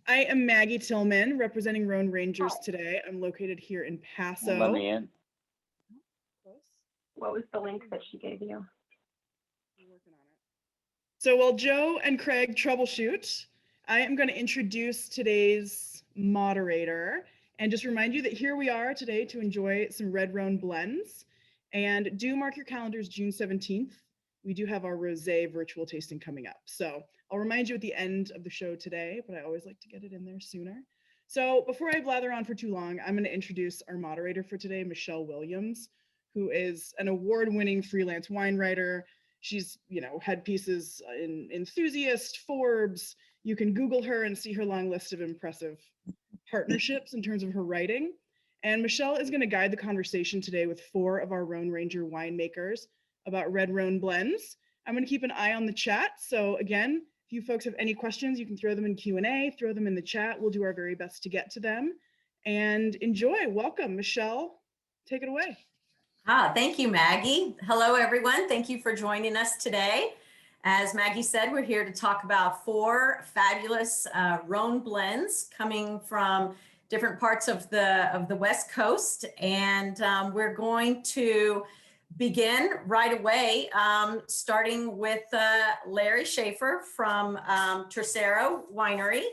I am Maggie Tillman, representing Rhone Rangers today. I'm located here in Paso. Let me in. What was the link that she gave you? So while Joe and Craig troubleshoot, I am going to introduce today's moderator and just remind you that here we are today to enjoy some red-Rhone blends. And do mark your calendars June 17th. We do have our rosé virtual tasting coming up. So I'll remind you at the end of the show today, but I always like to get it in there sooner. So before I blather on for too long, I'm going to introduce our moderator for today, Michelle Williams, who is an award-winning freelance wine writer. She's, had pieces in Enthusiast, Forbes. You can Google her and see her long list of impressive partnerships in terms of her writing. And Michelle is going to guide the conversation today with 4 of our Rhone Ranger winemakers about red-Rhone blends. I'm going to keep an eye on the chat. So again, if you folks have any questions, you can throw them in Q&A, throw them in the chat. We'll do our very best to get to them. And enjoy. Welcome, Michelle. Take it away. Thank you, Maggie. Hello, everyone. Thank you for joining us today. As Maggie said, we're here to talk about 4 fabulous Rhone blends coming from different parts of the West Coast. And we're going to begin right away, starting with Larry Schaffer from Tercero Winery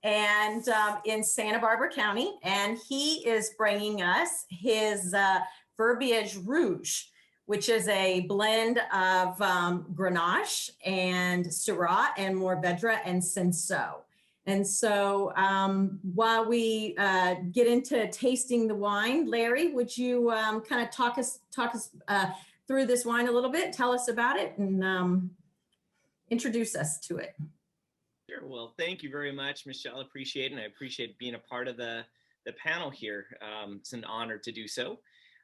and in Santa Barbara County. And he is bringing us his Verbiage Rouge, which is a blend of Grenache and Syrah and Mourvèdre and Cinsault. And so while we get into tasting the wine, Larry, would you kind of talk us through this wine a little bit, tell us about it, and introduce us to it? Sure. Well, thank you very much, Michelle. Appreciate it, and I appreciate being a part of the panel here. It's an honor to do so.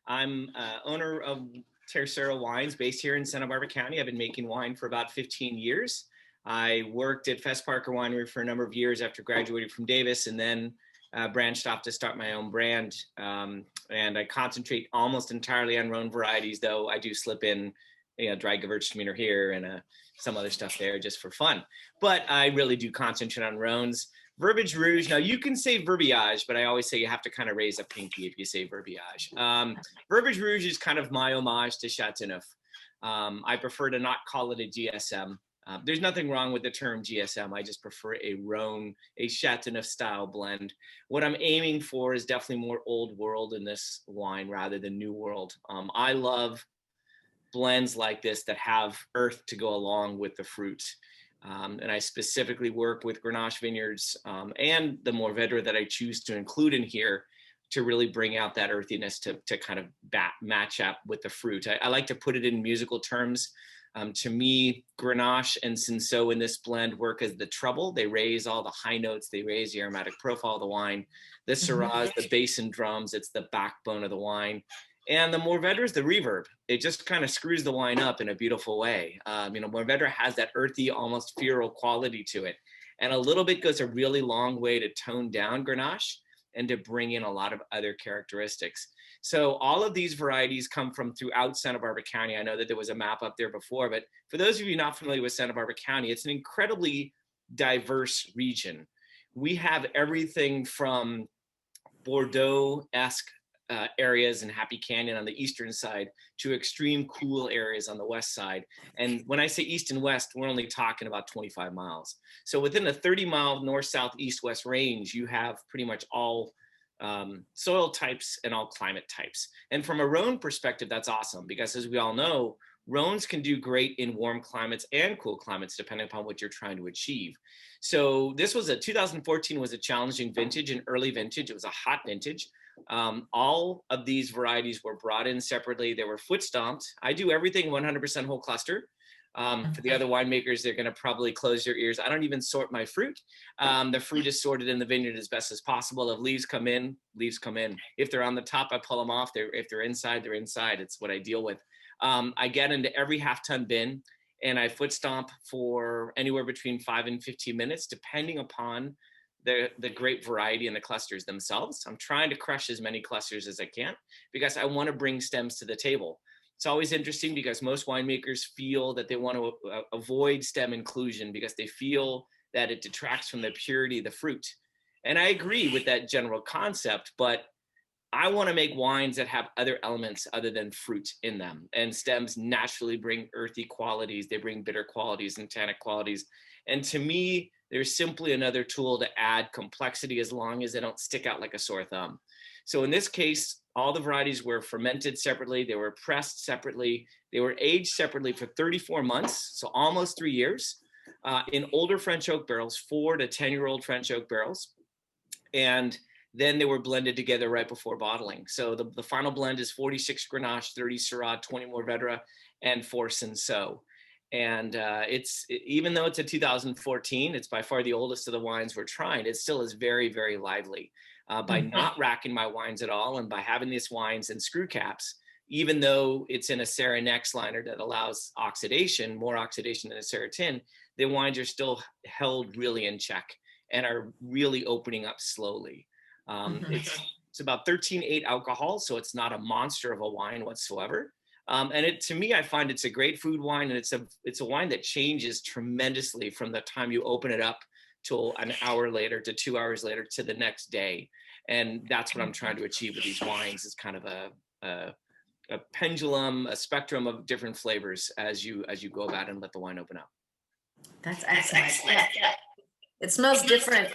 I'm owner of Tercero Wines based here in Santa Barbara County. I've been making wine for about 15 years. I worked at Fess Parker Winery for a number of years after graduating from Davis, and then branched off to start my own brand. And I concentrate almost entirely on Rhone varieties, though I do slip in, dry Gewürztraminer here and some other stuff there just for fun. But I really do concentrate on Rhones. Verbiage Rouge. Now you can say Verbiage, but I always say you have to kind of raise a pinky if you say Verbiage. Verbiage Rouge is kind of my homage to Chateauneuf. I prefer to not call it a GSM. There's nothing wrong with the term GSM. I just prefer a Rhone, a Chateauneuf style blend. What I'm aiming for is definitely more old world in this wine rather than new world. I love blends like this that have earth to go along with the fruit. And I specifically work with Grenache vineyards and the Mourvedre that I choose to include in here to really bring out that earthiness to kind of match up with the fruit. I like to put it in musical terms. To me, Grenache and Cinsault in this blend work as the treble. They raise all the high notes. They raise the aromatic profile of the wine. The Syrah is the bass and drums. It's the backbone of the wine. And the Mourvedre is the reverb. It just kind of screws the wine up in a beautiful way. Mourvedre has that earthy, almost feral quality to it. And a little bit goes a really long way to tone down Grenache and to bring in a lot of other characteristics. So all of these varieties come from throughout Santa Barbara County. I know that there was a map up there before, but for those of you not familiar with Santa Barbara County, it's an incredibly diverse region. We have everything from Bordeaux-esque areas in Happy Canyon on the eastern side to extreme cool areas on the west side. And when I say east and west, we're only talking about 25 miles. So within a 30-mile north, south, east, west range, you have pretty much all soil types and all climate types. And from a Rhone perspective, that's awesome because as we all know, Rhones can do great in warm climates and cool climates, depending upon what you're trying to achieve. So this was 2014 was a challenging vintage, an early vintage. It was a hot vintage. All of these varieties were brought in separately. They were foot stomped. I do everything 100% whole cluster. For the other winemakers, they're going to probably close their ears. I don't even sort my fruit. The fruit is sorted in the vineyard as best as possible. If leaves come in, leaves come in. If they're on the top, I pull them off. If they're inside, they're inside. It's what I deal with. I get into every half-ton bin and I foot stomp for anywhere between 5 and 15 minutes, depending upon the grape variety and the clusters themselves. I'm trying to crush as many clusters as I can because I want to bring stems to the table. It's always interesting because most winemakers feel that they want to avoid stem inclusion because they feel that it detracts from the purity of the fruit. And I agree with that general concept, but I want to make wines that have other elements other than fruit in them. And stems naturally bring earthy qualities. They bring bitter qualities and tannic qualities. And to me, they're simply another tool to add complexity as long as they don't stick out like a sore thumb. So in this case, all the varieties were fermented separately. They were pressed separately. They were aged separately for 34 months, so almost 3 years, in older French oak barrels, 4 to 10-year-old French oak barrels. And then they were blended together right before bottling. So the final blend is 46 Grenache, 30 Syrah, 20 Mourvèdre, and 4 Cinsault. And even though it's a 2014, it's by far the oldest of the wines we're trying. It still is very, very lively. By not racking my wines at all, and by having these wines in screw caps, even though it's in a Syrah next liner that allows oxidation, more oxidation than a Syrah tin, the wines are still held really in check and are really opening up slowly. It's about 13.8 alcohol, so it's not a monster of a wine whatsoever. And to me, I find it's a great food wine, and it's a wine that changes tremendously from the time you open it up till an hour later to 2 hours later to the next day. And that's what I'm trying to achieve with these wines, is kind of a pendulum, a spectrum of different flavors as you go about and let the wine open up. That's excellent. Yeah. It smells different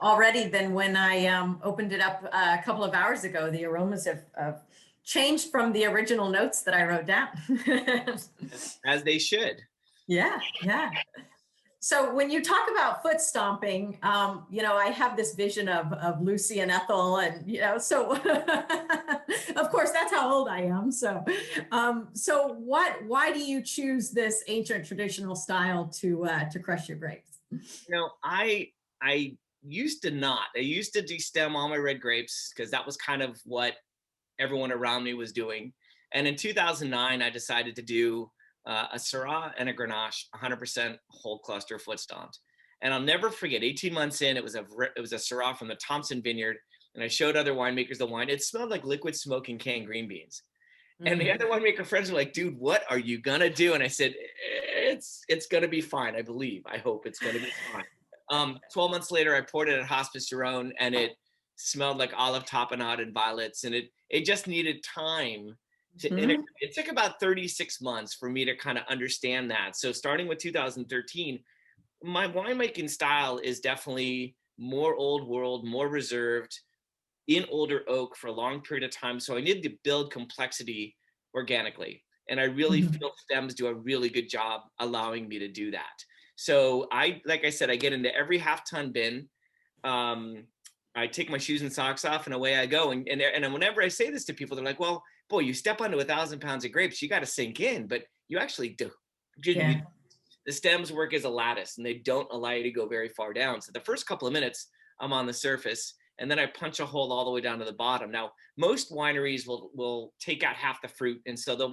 already than when I opened it up a couple of hours ago. The aromas have changed from the original notes that I wrote down. As they should. Yeah, yeah. So when you talk about foot stomping, I have this vision of Lucy and Ethel, and so of course that's how old I am. So, why do you choose this ancient traditional style to crush your grapes? I used to not. I used to destem all my red grapes because that was kind of what everyone around me was doing. And in 2009, I decided to do a Syrah and a Grenache, 100% whole cluster foot stomped. And I'll never forget, 18 months in, it was a Syrah from the Thompson Vineyard, and I showed other winemakers the wine. It smelled like liquid smoke and canned green beans. And the other winemaker friends were like, dude, what are you gonna do? And I said, it's gonna be fine, I believe. I hope it's gonna be fine. 12 months later, I poured it at Hospice Giron, and it smelled like olive tapenade and violets, and it just needed time to integrate. It took about 36 months for me to kind of understand that. So starting with 2013, my winemaking style is definitely more old world, more reserved, in older oak for a long period of time. So I needed to build complexity organically. And I really feel stems do a really good job allowing me to do that. So like I said, I get into every half-ton bin. I take my shoes and socks off, and away I go. And whenever I say this to people, they're like, well, boy, you step onto 1,000 pounds of grapes, you got to sink in, but you actually do. Yeah. The stems work as a lattice, and they don't allow you to go very far down. So the first couple of minutes, I'm on the surface, and then I punch a hole all the way down to the bottom. Now, most wineries will take out half the fruit, and so they'll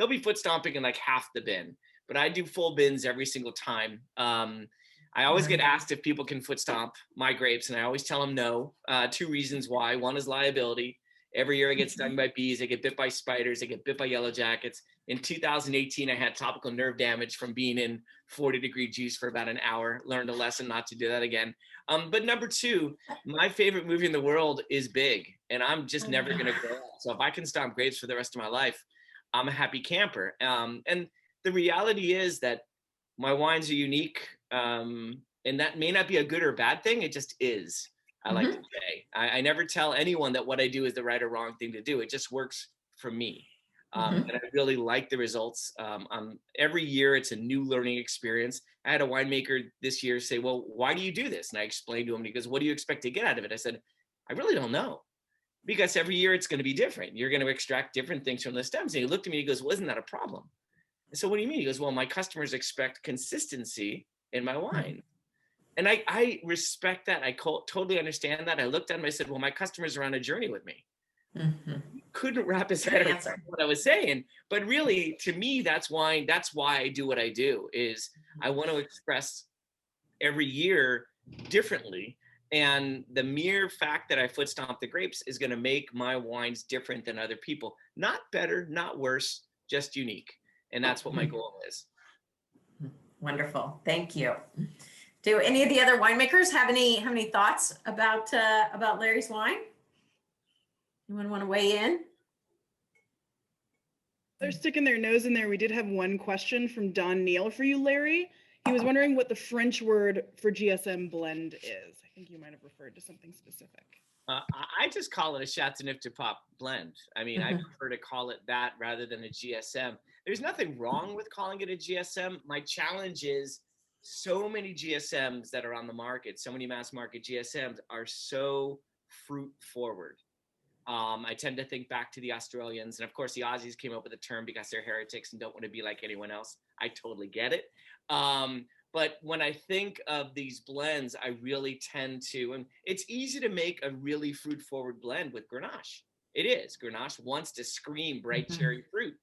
be foot stomping in like half the bin. But I do full bins every single time. I always get asked if people can foot stomp my grapes, and I always tell them no. 2 reasons why. One is liability. Every year I get stung by bees, I get bit by spiders, I get bit by yellow jackets. In 2018, I had topical nerve damage from being in 40-degree juice for about an hour. Learned a lesson not to do that again. But number 2, my favorite movie in the world is big, and I'm just never going to grow up. So if I can stomp grapes for the rest of my life, I'm a happy camper. And the reality is that my wines are unique, and that may not be a good or bad thing. It just is. I like to say. I never tell anyone that what I do is the right or wrong thing to do. It just works for me. And I really like the results. Every year it's a new learning experience. I had a winemaker this year say, well, why do you do this? And I explained to him, and he goes, what do you expect to get out of it? I said, I really don't know. Because every year it's going to be different. You're going to extract different things from the stems. And he looked at me, he goes, well, isn't that a problem? I said, what do you mean? He goes, well, my customers expect consistency in my wine. And I respect that. I totally understand that. I looked at him, I said, well, my customers are on a journey with me. Couldn't wrap his head around what I was saying. But really, to me, that's why I do what I do, is I want to express every year differently. And the mere fact that I foot stomp the grapes is going to make my wines different than other people. Not better, not worse, just unique. And that's what my goal is. Wonderful. Thank you. Do any of the other winemakers have any thoughts about Larry's wine? Anyone want to weigh in? They're sticking their nose in there. We did have one question from Don Neal for you, Larry. He was wondering what the French word for GSM blend is. I think you might have referred to something specific. I just call it a Chateauneuf du Pape blend. I mean, I prefer to call it that rather than a GSM. There's nothing wrong with calling it a GSM. My challenge is so many GSMs that are on the market, so many mass market GSMs are so fruit forward. I tend to think back to the Australians, and of course the Aussies came up with the term because they're heretics and don't want to be like anyone else. I totally get it. But when I think of these blends, I really tend to, and it's easy to make a really fruit forward blend with Grenache. It is. Grenache wants to scream bright cherry fruit.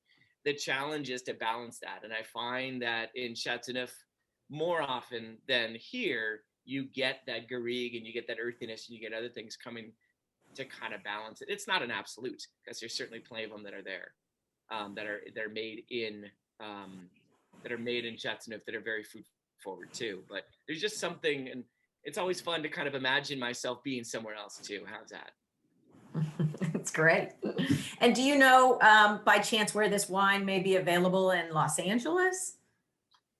The challenge is to balance that. And I find that in Chateauneuf, more often than here, you get that garrigue and you get that earthiness and you get other things coming to kind of balance it. It's not an absolute, because there's certainly plenty of them that are there, that are made in Chateauneuf that are very fruit forward too. But there's just something, and it's always fun to kind of imagine myself being somewhere else too. How's that? That's great. And do you know by chance where this wine may be available in Los Angeles?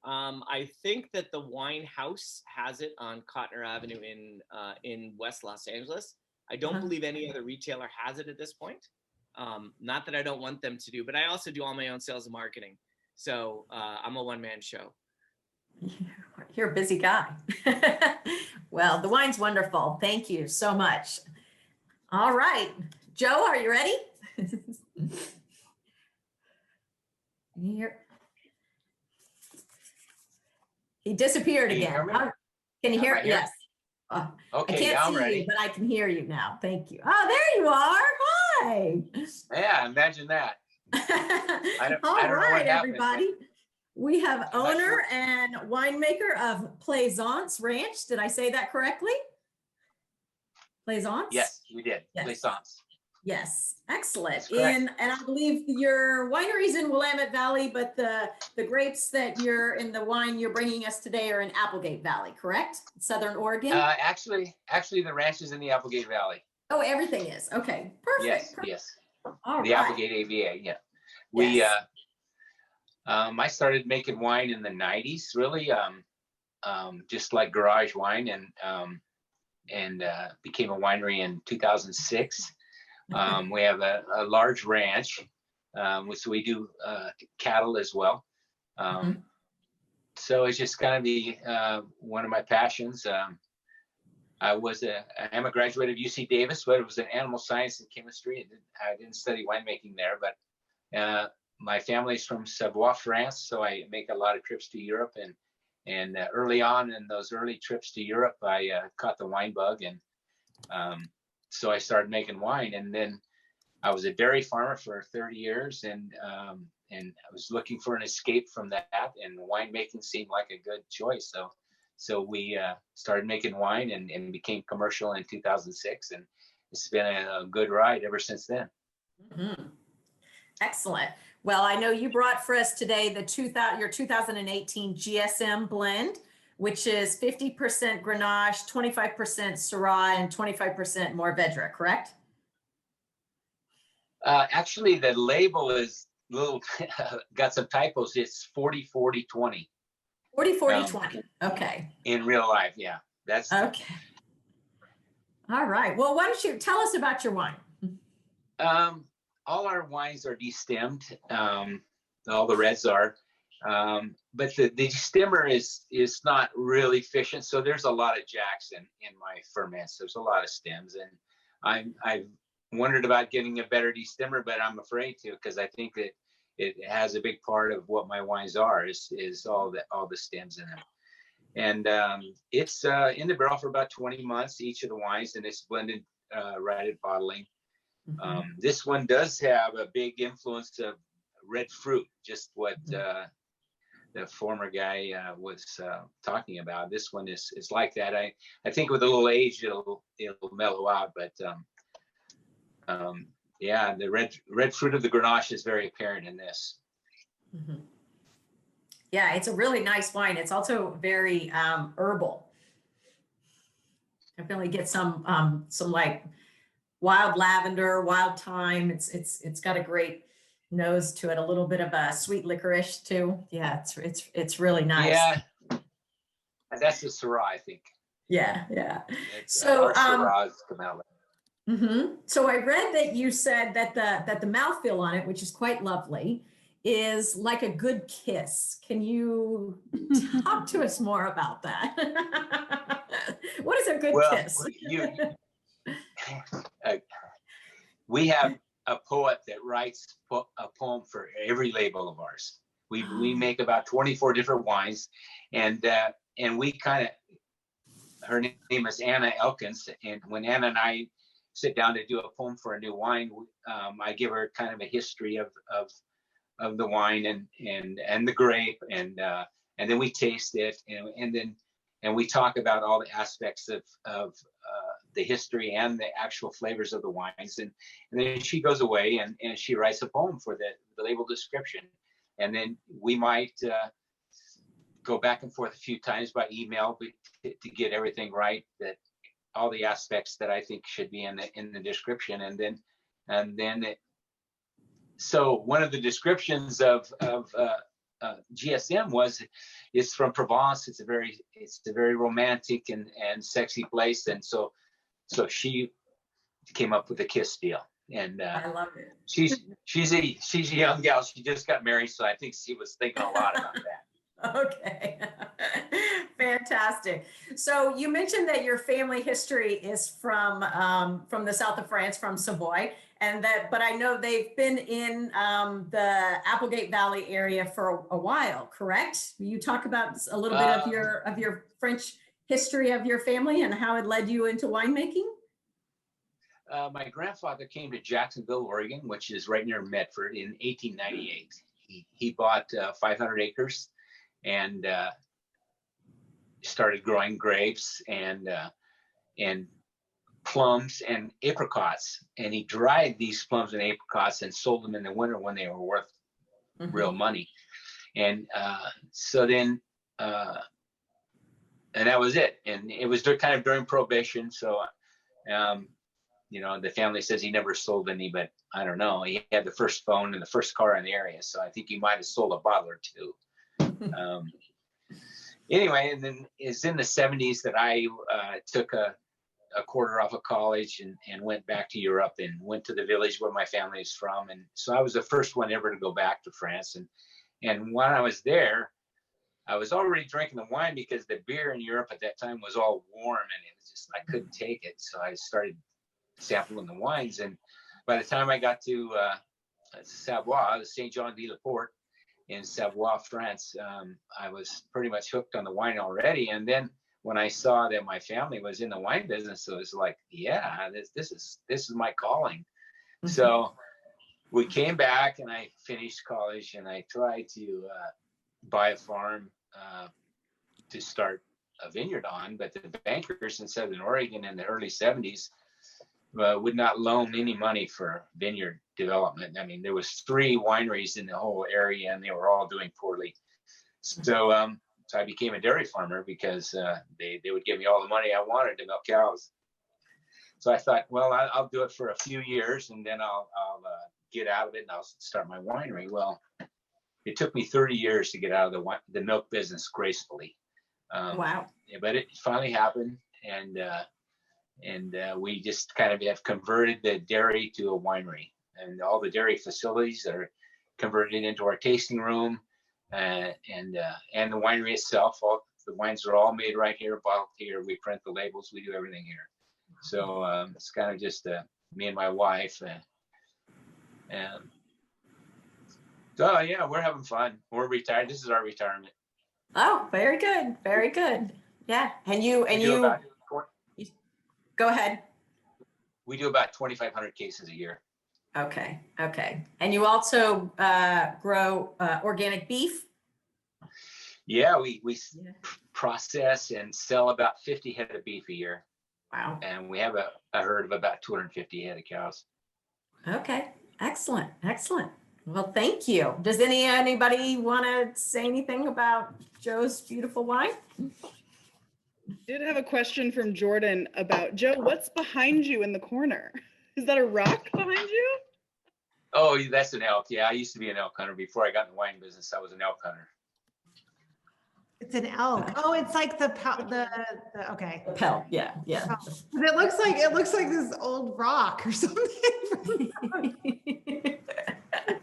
I think that the Wine House has it on Cotner Avenue in West Los Angeles. I don't believe any other retailer has it at this point. Not that I don't want them to do, but I also do all my own sales and marketing. So I'm a one-man show. You're a busy guy. Well, the wine's wonderful. Thank you so much. All right. Joe, are you ready? Here. He disappeared again. Can you hear it? Yes. Okay, I can't I'm see ready. you, but I can hear you now. Thank you. Oh, there you are. Hi. Yeah, imagine that. don't All know what right, happened, everybody. We have I'm not owner sure. and winemaker of Plaisance Ranch. Did I say that correctly? Plaisance? Yes, you did. Yes. Plaisance. Yes, excellent. That's correct. And I believe your winery's in Willamette Valley, but the grapes that you're in the wine you're bringing us today are in Applegate Valley, correct? Southern Oregon? Actually, the ranch is in the Applegate Valley. Oh, everything is. Okay, perfect. Yes, perfect. yes. All The right. Applegate AVA, yeah. We, Yes. I started making wine in the 90s, really, just like garage wine, and became a winery in 2006. We have a large ranch, so we do cattle as well. So it's just kind of one of my passions. I am a graduate of UC Davis, but it was in animal science and chemistry. I didn't study winemaking there, but my family's from Savoie, France, so I make a lot of trips to Europe. And early on in those early trips to Europe, I caught the wine bug, and so I started making wine. And then I was a dairy farmer for 30 years, and I was looking for an escape from that, and winemaking seemed like a good choice. So we started making wine and became commercial in 2006, and it's been a good ride ever since then. Excellent. Well, I know you brought for us today your 2018 GSM blend, which is 50% Grenache, 25% Syrah, and 25% Mourvèdre, correct? Actually, the label is got some typos. It's 40-40-20. 40-40-20. Okay. In real life, yeah. That's okay. All right. Well, why don't you tell us about your wine? All our wines are destemmed. All the reds are. But the destemmer is not really efficient. So there's a lot of jacks in my ferments. There's a lot of stems, and I've wondered about getting a better destemmer, but I'm afraid to, because I think that it has a big part of what my wines are is all the stems in them. And it's in the barrel for about 20 months, each of the wines, and it's blended right at bottling. This one does have a big influence of red fruit, just what the former guy was talking about. This one is like that. I think with a little age it'll mellow out, but yeah, the red fruit of the Grenache is very apparent in this. Yeah, it's a really nice wine. It's also very herbal. Definitely get some like wild lavender, wild thyme. It's got a great nose to it, a little bit of a sweet licorice too. Yeah, it's really nice. Yeah, that's the Syrah, I think. Yeah, yeah. It's, So our Syrahs come out. So I read that you said that the mouthfeel on it, which is quite lovely, is like a good kiss. Can you talk to us more about that? What is a good kiss? We have a poet that writes a poem for every label of ours. We make about 24 different wines, and we kind of, her name is Anna Elkins, and when Anna and I sit down to do a poem for a new wine, I give her kind of a history of the wine and the grape, and then we taste it, and we talk about all the aspects of the history and the actual flavors of the wines, and then she goes away and she writes a poem for the label description, and then we might go back and forth a few times by email to get everything right, that all the aspects that I think should be in the description, and then so one of the descriptions of GSM it's from Provence. It's a very romantic and sexy place, and so she came up with a kiss deal, and I love it. She's a young gal. She just got married, so I think she was thinking a lot about that. Okay, fantastic. So you mentioned that your family history is from the south of France, from Savoy, but I know they've been in the Applegate Valley area for a while, correct? Will you talk about a little bit of your French history of your family and how it led you into winemaking? My grandfather came to Jacksonville, Oregon, which is right near Medford, in 1898. He bought 500 acres and started growing grapes and plums and apricots, and he dried these plums and apricots and sold them in the winter when they were worth real money, and so then and that was it, and it was kind of during Prohibition, so the family says he never sold any, but I don't know, he had the first phone and the first car in the area, so I think he might have sold a bottle or two. Anyway, and then it's in the 70s that I took a quarter off of college and went back to Europe and went to the village where my family is from. And so I was the first one ever to go back to France. And when I was there, I was already drinking the wine because the beer in Europe at that time was all warm and it was just, I couldn't take it. So I started sampling the wines. And by the time I got to Savoie, Saint Jean de la Porte, in Savoie, France, I was pretty much hooked on the wine already. And then when I saw that my family was in the wine business, it was like, yeah, this is my calling. So we came back and I finished college and I tried to buy a farm to start a vineyard on, but the bankers in Southern Oregon in the early 70s would not loan any money for vineyard development. I mean, there was 3 wineries in the whole area and they were all doing poorly. So I became a dairy farmer because they would give me all the money I wanted to milk cows. So I thought, well, I'll do it for a few years and then I'll get out of it and I'll start my winery. Well, it took me 30 years to get out of the milk business gracefully. Wow. But it finally happened, and we just kind of have converted the dairy to a winery, and all the dairy facilities are converted into our tasting room, and the winery itself. All the wines are all made right here, bottled here. We print the labels. We do everything here. So it's kind of just me and my wife, and so yeah, we're having fun. We're retired. This is our retirement. Oh, very good, very good. Yeah, and you go ahead. We do about 2,500 cases a year. Okay. And you also grow organic beef? Yeah, we process and sell about 50 head of beef a year. Wow. And we have a herd of about 250 head of cows. Okay, excellent. Well, thank you. Does anybody want to say anything about Joe's beautiful wine? Did have a question from Jordan about, Joe, what's behind you in the corner? Is that a rock behind you? Oh, that's an elk. Yeah, I used to be an elk hunter before I got in the wine business. I was an elk hunter. It's an elk. Oh, it's like the okay. The pelt, yeah, yeah. Oh, but it looks like this old rock or something.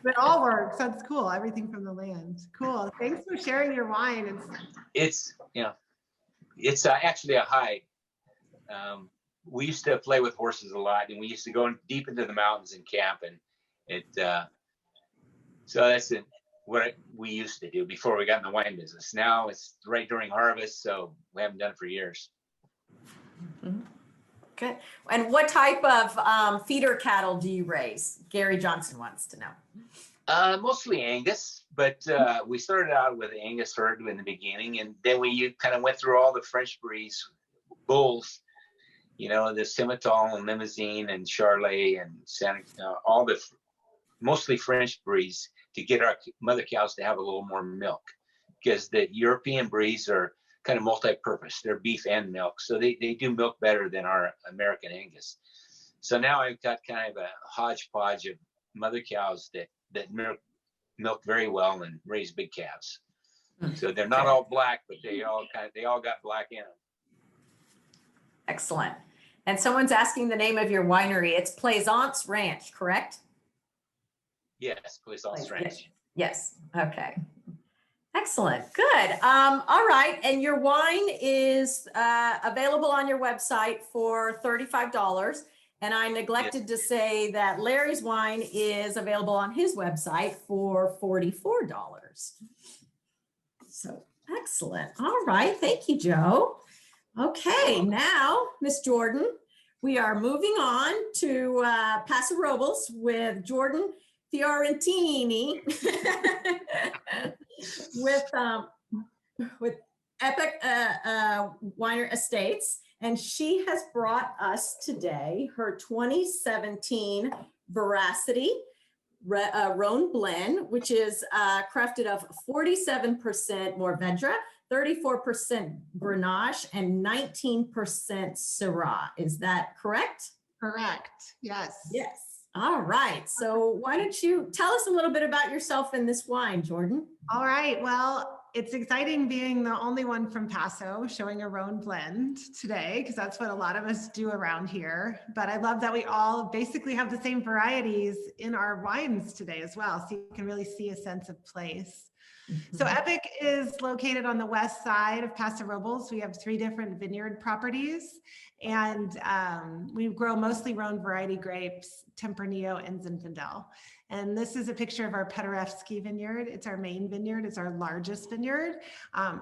It all works. That's cool. Everything from the land. Cool. Thanks for sharing your wine. It's actually a hike. We used to play with horses a lot, and we used to go deep into the mountains and camp, and so that's what we used to do before we got in the wine business. Now it's right during harvest, so we haven't done it for years. Good. And what type of feeder cattle do you raise? Gary Johnson wants to know. Mostly Angus, but we started out with Angus herd in the beginning, and then we kind of went through all the French breeds, bulls, the Simmental and Limousin and Charolais and all the mostly French breeds to get our mother cows to have a little more milk, because the European breeds are kind of multi-purpose. They're beef and milk, so they do milk better than our American Angus. So now I've got kind of a hodgepodge of mother cows that milk very well and raise big calves. So they're not all black, but they all got black in them. Excellent. And someone's asking the name of your winery. It's Plaisance Ranch, correct? Yes, Plaisance Ranch. Yes. Okay. Excellent. Good. All right. And your wine is available on your website for $35. And I neglected to say that Larry's wine is available on his website for $44. So excellent. All right. Thank you, Joe. Okay. Now, Miss Jordan, we are moving on to Paso Robles with Jordan Fiorentini with Epic Winery Estates, and she has brought us today her 2017 Veracity Rhone blend, which is crafted of 47% Mourvèdre, 34% Grenache, and 19% Syrah. Is that correct? Correct. Yes. Yes. All right. So why don't you tell us a little bit about yourself and this wine, Jordan? All right. Well, it's exciting being the only one from Paso showing a Rhone blend today, because that's what a lot of us do around here. But I love that we all basically have the same varieties in our wines today as well. So you can really see a sense of place. So Epic is located on the west side of Paso Robles. We have 3 different vineyard properties, and we grow mostly Rhone variety grapes, Tempranillo and Zinfandel. And this is a picture of our Paderewski vineyard. It's our main vineyard. It's our largest vineyard.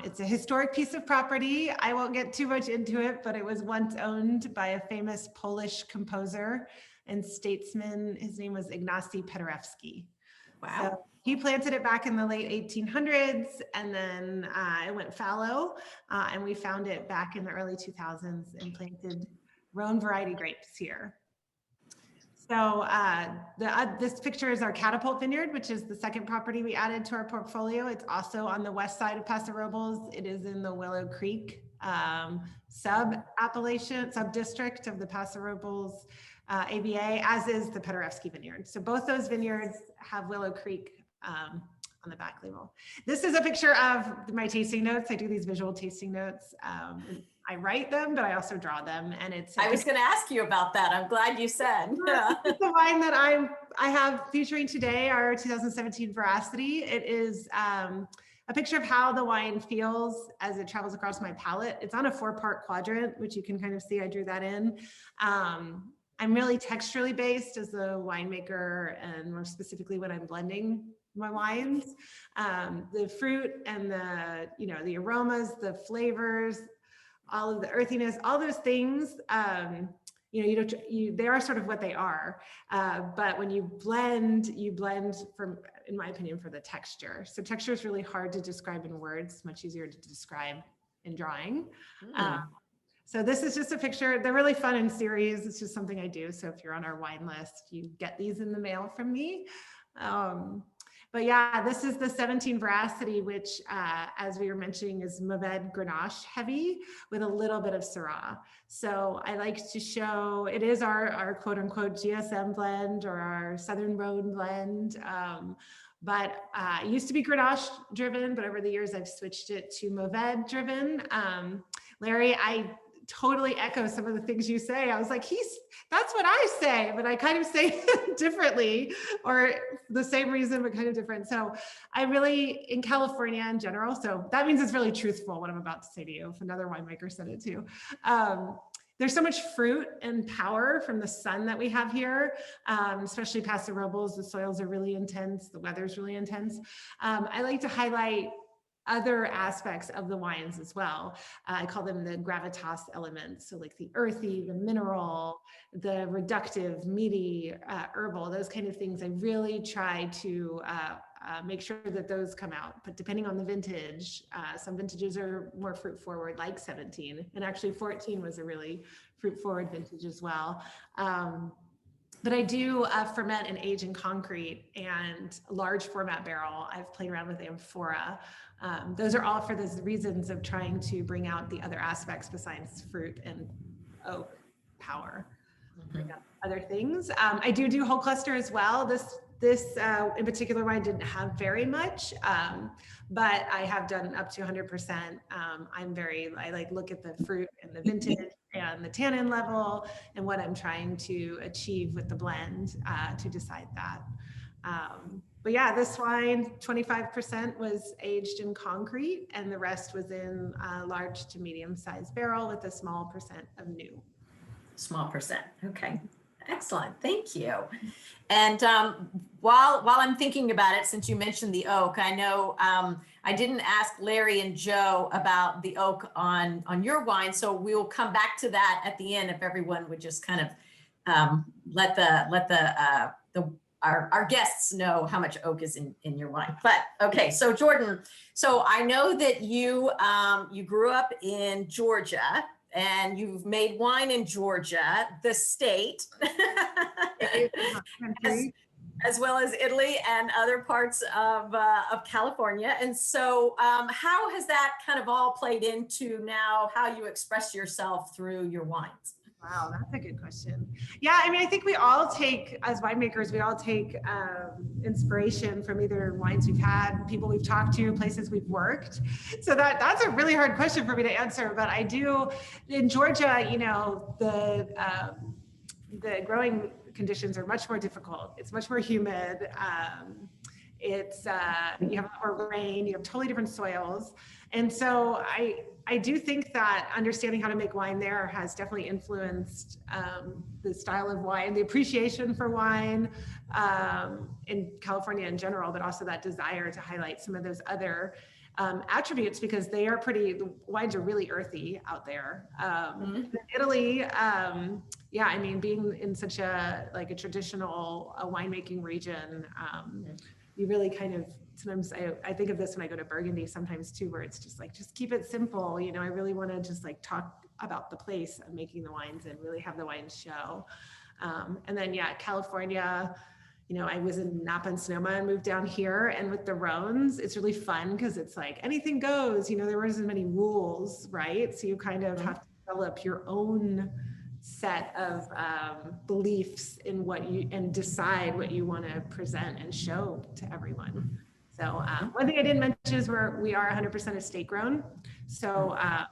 It's a historic piece of property. I won't get too much into it, but it was once owned by a famous Polish composer and statesman. His name was Ignacy Paderewski. Wow. So he planted it back in the late 1800s, and then it went fallow, and we found it back in the early 2000s and planted Rhone variety grapes here. So this picture is our Catapult Vineyard, which is the second property we added to our portfolio. It's also on the west side of Paso Robles. It is in the Willow Creek sub-district of the Paso Robles AVA, as is the Paderewski Vineyard. So both those vineyards have Willow Creek on the back label. This is a picture of my tasting notes. I do these visual tasting notes. I write them, but I also draw them. And I was going to ask you about that. I'm glad you said. It's the wine that I have featuring today, our 2017 Veracity. It is a picture of how the wine feels as it travels across my palate. It's on a 4-part quadrant, which you can kind of see. I drew that in. I'm really texturally based as a winemaker, and more specifically when I'm blending my wines. The fruit and the aromas, the flavors, all of the earthiness, all those things, they are sort of what they are. But when you blend from, in my opinion, for the texture. So texture is really hard to describe in words, much easier to describe in drawing. So this is just a picture. They're really fun in series. It's just something I do. So if you're on our wine list, you get these in the mail from me. But yeah, this is the 17 Veracity, which, as we were mentioning, is Mourvèdre Grenache heavy with a little bit of Syrah. So I like to show, it is our quote unquote GSM blend or our Southern Rhone blend. But it used to be Grenache driven, but over the years I've switched it to Mourvèdre driven. Larry, I totally echo some of the things you say. I was like, that's what I say, but I kind of say it differently, or the same reason, but kind of different. So I really, in California in general, so that means it's really truthful what I'm about to say to you, if another winemaker said it too. There's so much fruit and power from the sun that we have here, especially Paso Robles. The soils are really intense. The weather's really intense. I like to highlight other aspects of the wines as well. I call them the gravitas elements. So like the earthy, the mineral, the reductive, meaty, herbal, those kind of things. I really try to make sure that those come out. But depending on the vintage, some vintages are more fruit forward, like 17. And actually 14 was a really fruit forward vintage as well. But I do ferment and age in concrete and large format barrel. I've played around with amphora. Those are all for those reasons of trying to bring out the other aspects besides fruit and oak power. Bring up other things. I do whole cluster as well. This in particular wine didn't have very much, but I have done up to 100%. I like look at the fruit and the vintage and the tannin level and what I'm trying to achieve with the blend to decide that. But yeah, this wine, 25% was aged in concrete and the rest was in a large to medium sized barrel with a small percent of new. Small percent. Okay. Excellent. Thank you. And while I'm thinking about it, since you mentioned the oak, I know I didn't ask Larry and Joe about the oak on your wine, so we will come back to that at the end if everyone would just kind of let our guests know how much oak is in your wine. But okay, so Jordan, so I know that you grew up in Georgia. And you've made wine in Georgia, the state, as well as Italy and other parts of California. And so how has that kind of all played into now how you express yourself through your wines? Wow, that's a good question. Yeah, I mean, I think we all take, as winemakers, we all take inspiration from either wines we've had, people we've talked to, places we've worked. So that's a really hard question for me to answer. But I do, in Georgia, you know, the growing conditions are much more difficult. It's much more humid. It's you have more rain. You have totally different soils, and so I do think that understanding how to make wine there has definitely influenced the style of wine, the appreciation for wine in California in general, but also that desire to highlight some of those other attributes because they are the wines are really earthy out there. In Italy, yeah, I mean, being in such a traditional winemaking region, you really kind of, sometimes I think of this when I go to Burgundy sometimes too, where it's just like, just keep it simple. You know, I really want to just like talk about the place of making the wines and really have the wines show. And then, yeah, California, you know, I was in Napa and Sonoma and moved down here, and with the Rhones, it's really fun because it's like anything goes, you know, there weren't as many rules, right? So you kind of have to develop your own set of beliefs in and decide what you want to present and show to everyone. So one thing I didn't mention is we are 100% estate grown. So I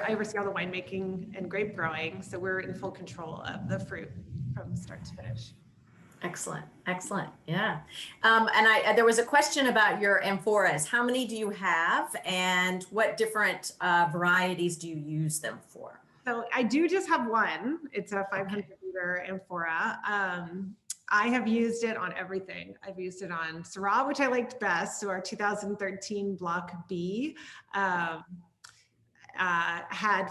oversee all the winemaking and grape growing. So we're in full control of the fruit from start to finish. Excellent. Excellent. Yeah. And there was a question about your amphoras. How many do you have and what different varieties do you use them for? So I do just have one. It's a 500 liter amphora. I have used it on everything. I've used it on Syrah, which I liked best. So our 2013 Block B had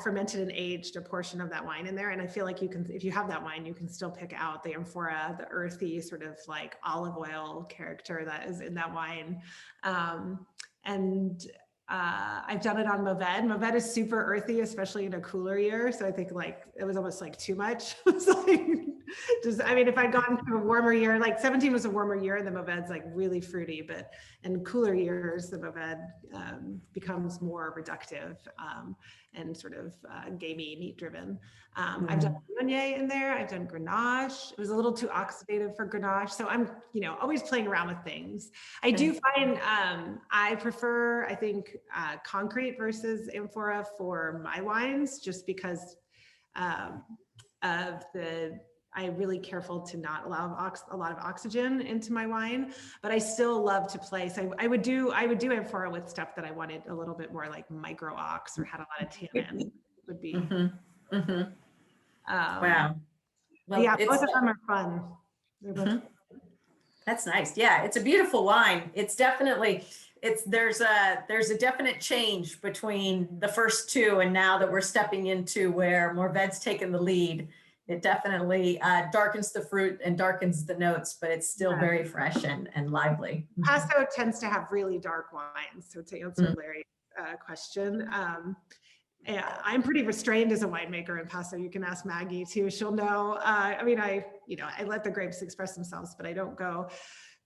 fermented and aged a portion of that wine in there. And I feel like you can, if you have that wine, you can still pick out the amphora, the earthy sort of like olive oil character that is in that wine. And I've done it on Mourvèdre. Mourvèdre is super earthy, especially in a cooler year. So I think like it was almost like too much. It's like just, I mean, if I'd gone to a warmer year, like 17 was a warmer year, and the Mourvèdre's like really fruity, but in cooler years, the Mourvèdre becomes more reductive and sort of gamey, neat driven. I've done Ginet in there. I've done Grenache. It was a little too oxidative for Grenache. So I'm, always playing around with things. I do find I prefer, I think, concrete versus amphora for my wines, just because of I'm really careful to not allow a lot of oxygen into my wine, but I still love to play. So I would do amphora with stuff that I wanted a little bit more like micro ox or had a lot of tannin. Would be. Wow. Well, yeah, both of them are fun. They're both That's nice. Yeah, it's a beautiful wine. It's definitely, there's a definite change between the first two and now that we're stepping into where Mourvedre's taken the lead. It definitely darkens the fruit and darkens the notes, but it's still very fresh and lively. Paso tends to have really dark wines. So to answer Larry's question, yeah, I'm pretty restrained as a winemaker in Paso. You can ask Maggie too. She'll know. I mean, I let the grapes express themselves, but I don't go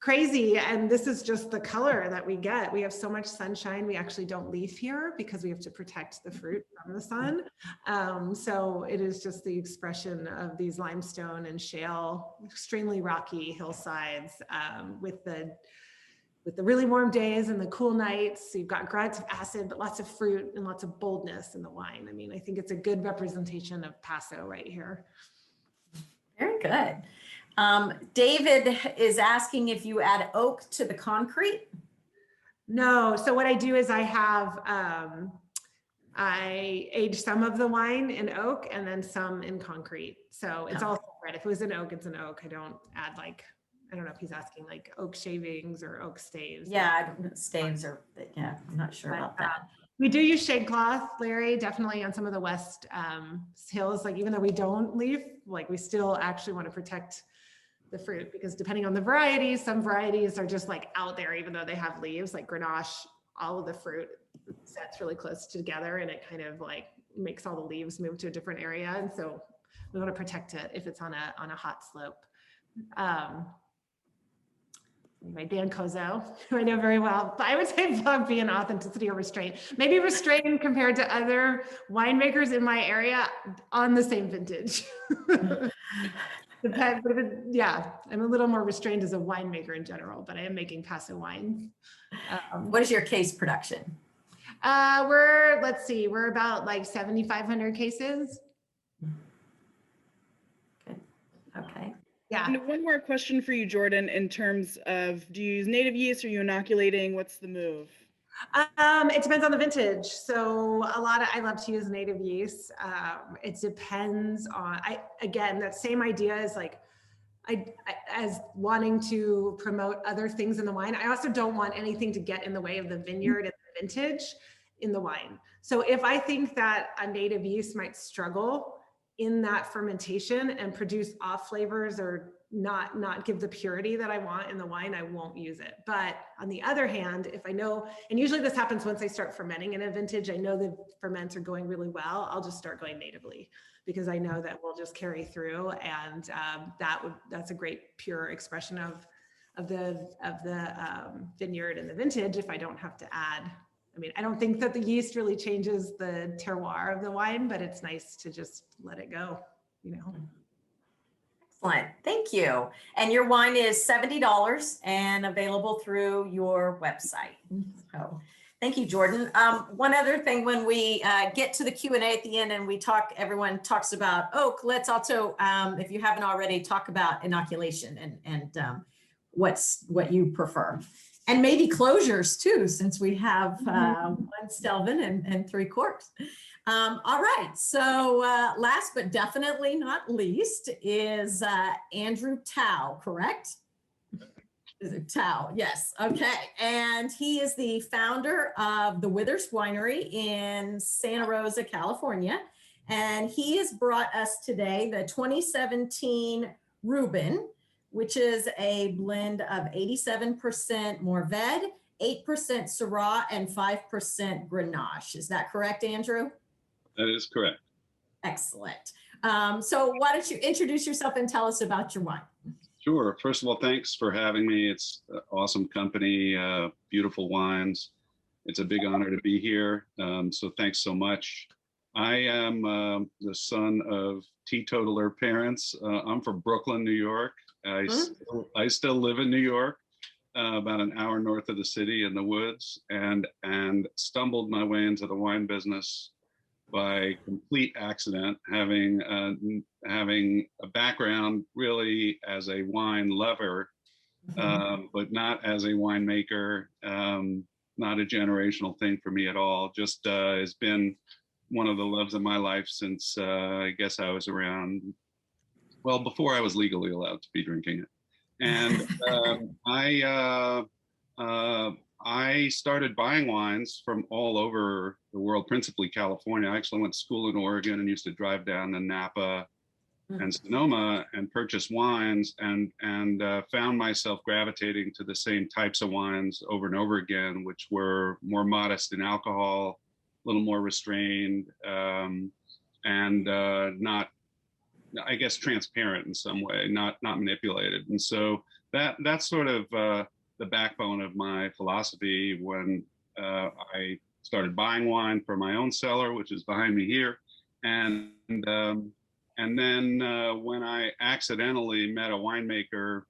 crazy. And this is just the color that we get. We have so much sunshine. We actually don't leaf here because we have to protect the fruit from the sun. So it is just the expression of these limestone and shale, extremely rocky hillsides with the really warm days and the cool nights. So you've got grads of acid, but lots of fruit and lots of boldness in the wine. I mean, I think it's a good representation of Paso right here. Very good. David is asking if you add oak to the concrete. No, so what I do is I have, I age some of the wine in oak and then some in concrete. So it's all separate. If it was an oak, it's an oak. I don't add like, I don't know if he's asking like oak shavings or oak staves. Yeah, staves are, yeah, I'm not sure about that. We do use shade cloth, Larry, definitely on some of the west hills. Like even though we don't leaf, like we still actually want to protect the fruit because depending on the varieties, some varieties are just like out there, even though they have leaves, like Grenache, all of the fruit sets really close together and it kind of like makes all the leaves move to a different area. And so we want to protect it if it's on a hot slope. Anyway, Dan Kozo, who I know very well, but I would say bumpy and authenticity or restraint. Maybe restrained compared to other winemakers in my area on the same vintage. Yeah, I'm a little more restrained as a winemaker in general, but I am making Paso wines. What is your case production? Let's see, we're about like 7,500 cases. Good. Okay. Yeah. And one more question for you, Jordan, in terms of, do you use native yeast? Are you inoculating? What's the move? It depends on the vintage. So I love to use native yeast. It depends on, again, that same idea is like, as wanting to promote other things in the wine. I also don't want anything to get in the way of the vineyard and the vintage in the wine. So if I think that a native yeast might struggle in that fermentation and produce off flavors or not give the purity that I want in the wine, I won't use it. But on the other hand, if I know, and usually this happens once I start fermenting in a vintage, I know the ferments are going really well, I'll just start going natively because I know that we'll just carry through, and that's a great pure expression of the vineyard and the vintage if I don't have to add. I mean, I don't think that the yeast really changes the terroir of the wine, but it's nice to just let it go, Excellent. Thank you. And your wine is $70 and available through your website. So thank you, Jordan. One other thing, when we get to the Q&A at the end and everyone talks about oak, let's also, if you haven't already, talk about inoculation and what you prefer. And maybe closures too, since we have 1 Stelvin and 3 corks. All right, so last but definitely not least is Andrew Tao, correct? Is it Tao? Yes, okay. And he is the founder of the Withers Winery in Santa Rosa, California. And he has brought us today the 2017 Ruben, which is a blend of 87% Mourvèdre 8% Syrah, and 5% Grenache. Is that correct, Andrew? That is correct. Excellent. So why don't you introduce yourself and tell us about your wine? Sure. First of all, thanks for having me. It's awesome company, beautiful wines. It's a big honor to be here. So thanks so much. I am the son of teetotaler parents. I'm from Brooklyn, New York. I still live in New York, about an hour north of the city in the woods, and stumbled my way into the wine business by complete accident, having a background really as a wine lover, but not as a winemaker. Not a generational thing for me at all. Just has been one of the loves of my life since I guess I was around, well, before I was legally allowed to be drinking it. And I started buying wines from all over the world, principally California. I actually went to school in Oregon and used to drive down to Napa and Sonoma and purchase wines, and found myself gravitating to the same types of wines over and over again, which were more modest in alcohol, a little more restrained, and not, I guess, transparent in some way, not manipulated. And so that's sort of the backbone of my philosophy when I started buying wine for my own cellar, which is behind me here, and then when I accidentally met a winemaker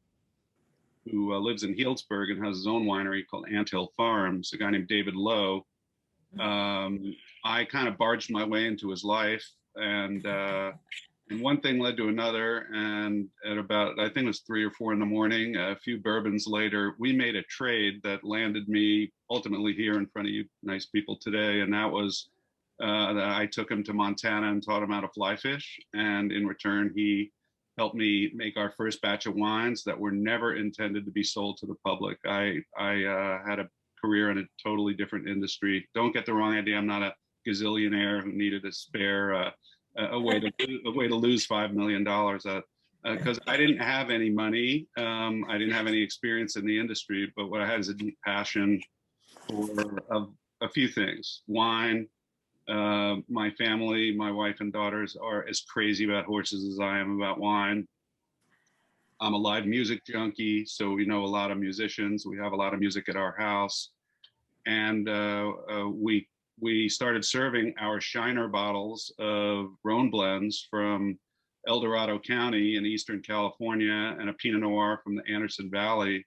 who lives in Healdsburg and has his own winery called Anthill Farms, a guy named David Lowe, I kind of barged my way into his life, and one thing led to another. And at about, I think it was 3 or 4 in the morning, a few bourbons later, we made a trade that landed me ultimately here in front of you nice people today. And that was that I took him to Montana and taught him how to fly fish. And in return, he helped me make our first batch of wines that were never intended to be sold to the public. I had a career in a totally different industry. Don't get the wrong idea. I'm not a gazillionaire who needed to spare a way to lose $5 million, because I didn't have any money. I didn't have any experience in the industry, but what I had is a deep passion for a few things. Wine. My family, my wife and daughters are as crazy about horses as I am about wine. I'm a live music junkie, so we know a lot of musicians. We have a lot of music at our house. And we started serving our Shiner bottles of Rhone blends from El Dorado County in Eastern California and a Pinot Noir from the Anderson Valley.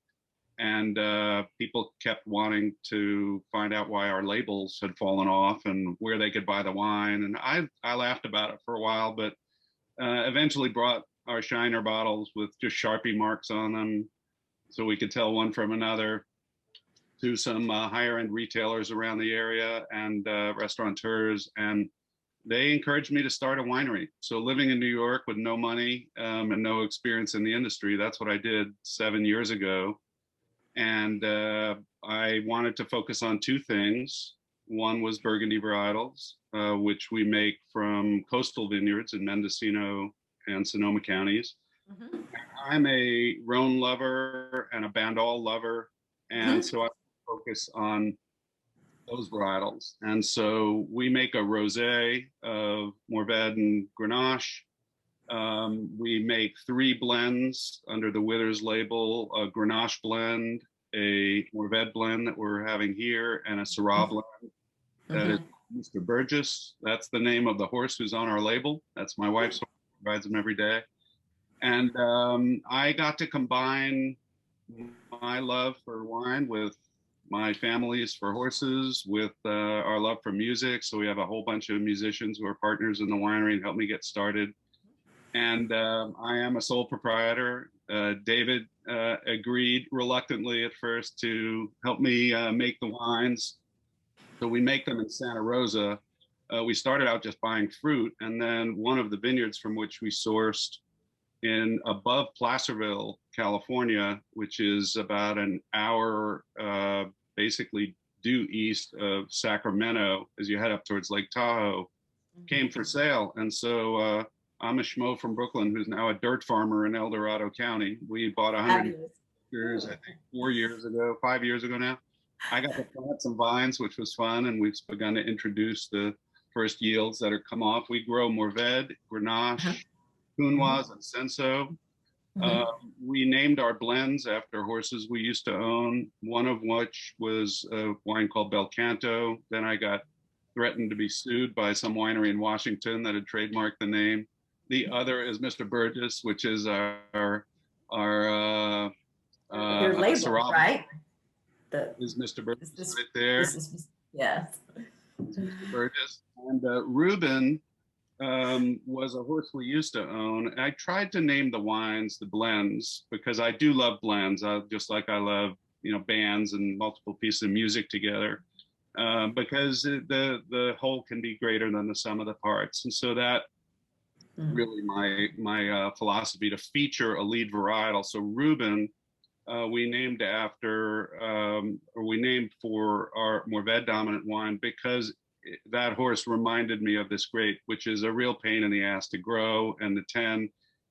And people kept wanting to find out why our labels had fallen off and where they could buy the wine. And I laughed about it for a while, but eventually brought our Shiner bottles with just Sharpie marks on them so we could tell one from another to some higher end retailers around the area and restaurateurs. And they encouraged me to start a winery. So living in New York with no money and no experience in the industry, that's what I did 7 years ago. And I wanted to focus on 2 things. One was Burgundy varietals, which we make from coastal vineyards in Mendocino and Sonoma counties. I'm a Rhone lover and a Bandol lover, and so I focus on those varietals. And so we make a rosé of Mourvèdre and Grenache. We make 3 blends under the Withers label: a Grenache blend, a Mourvedre blend that we're having here, and a Syrah blend that is Mr. Burgess. That's the name of the horse who's on our label. That's my wife's horse, rides him every day. And I got to combine my love for wine with my family's for horses, with our love for music. So we have a whole bunch of musicians who are partners in the winery and help me get started. And I am a sole proprietor. David agreed reluctantly at first to help me make the wines. So we make them in Santa Rosa. We started out just buying fruit, and then one of the vineyards from which we sourced in above Placerville, California, which is about an hour basically due east of Sacramento as you head up towards Lake Tahoe, came for sale. And so I'm a schmo from Brooklyn who's now a dirt farmer in El Dorado County. We bought 100 acres, I think 5 years ago now. I got to plant some vines, which was fun, and we've begun to introduce the first yields that are come off. We grow Mourvèdre, Grenache, Counoise, and Cinsault. We named our blends after horses we used to own, one of which was a wine called Bel Canto. Then I got threatened to be sued by some winery in Washington that had trademarked the name. The other is Mr. Burgess, which is our Your label, Syrah, right? is Mr. Burgess This, right there. this is, yes. Mr. Burgess. And Ruben was a horse we used to own. I tried to name the wines, the blends, because I do love blends, just like I love, bands and multiple pieces of music together, because the whole can be greater than the sum of the parts. And so that really my philosophy, to feature a lead varietal. So Ruben, we named after, or we named for our Mourvedre dominant wine because that horse reminded me of this grape, which is a real pain in the ass to grow. And the 10,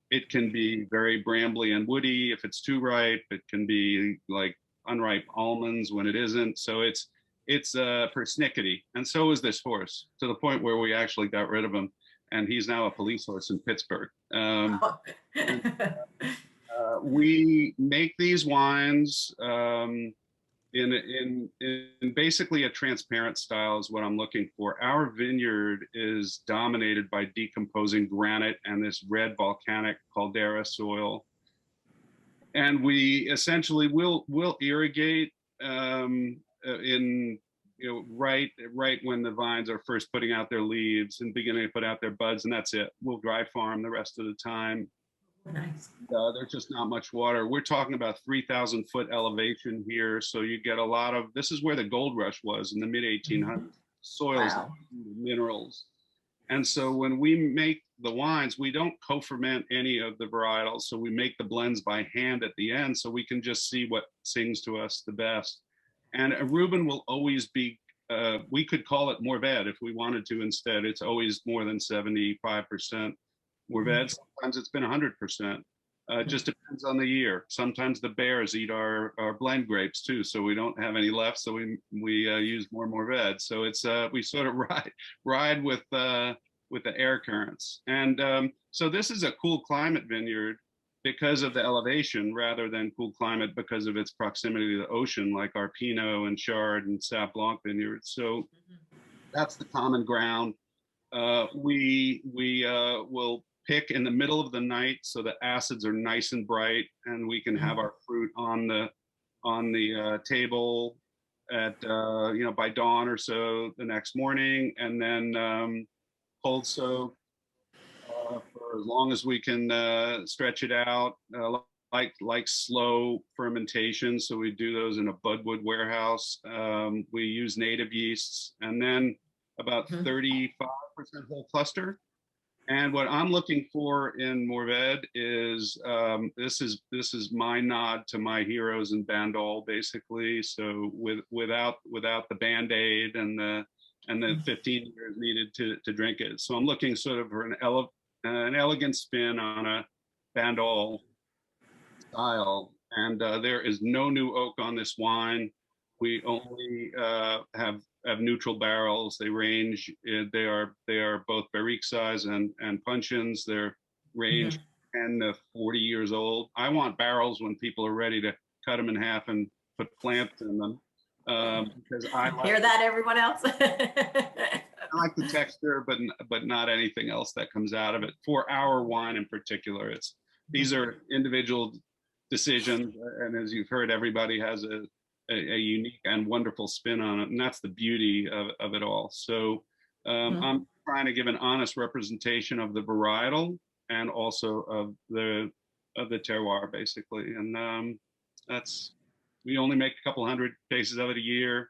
it can be very brambly and woody if it's too ripe. It can be like unripe almonds when it isn't. So it's persnickety. And so is this horse, to the point where we actually got rid of him. And he's now a police horse in Pittsburgh. We make these wines in basically a transparent style is what I'm looking for. Our vineyard is dominated by decomposing granite and this red volcanic caldera soil. And we essentially will irrigate right when the vines are first putting out their leaves and beginning to put out their buds, and that's it. We'll dry farm the rest of the time. Nice. There's just not much water. We're talking about 3,000 foot elevation here, so you get a lot of. This is where the gold rush was in the mid 1800s. Soils, minerals, and so when we make the wines, we don't co-ferment any of the varietals. So we make the blends by hand at the end, so we can just see what sings to us the best. And a Ruben will always be, we could call it Mourvedre if we wanted to instead. It's always more than 75% Mourvedre. Sometimes it's been 100%. Just depends on the year. Sometimes the bears eat our blend grapes too, so we don't have any left, so we use more Mourvedre. So it's we sort of ride with the air currents. And so this is a cool climate vineyard because of the elevation, rather than cool climate because of its proximity to the ocean, like our Pinot and Chard and Sauv Blanc vineyards. So that's the common ground. We will pick in the middle of the night so the acids are nice and bright, and we can have our fruit on the table at by dawn or so the next morning, and then cold soak for as long as we can stretch it out, like slow fermentation. So we do those in a budwood warehouse. We use native yeasts, and then about 35% whole cluster. And what I'm looking for in Mourvedre is this is my nod to my heroes in Bandol, basically. So without the Band-Aid and the 15 years needed to drink it. So I'm looking sort of for an elegant spin on a Bandol style. And there is no new oak on this wine. We only have neutral barrels. They range. They are both barrique size and puncheons. They're range 10 to 40 years old. I want barrels when people are ready to cut them in half and put plants in them. Because I like, hear that, everyone else. I like the texture, but not anything else that comes out of it. For our wine in particular, these are individual decisions, and as you've heard, everybody has a unique and wonderful spin on it, and that's the beauty of it all. So I'm trying to give an honest representation of the varietal and also of the terroir, basically. And we only make a couple hundred cases of it a year.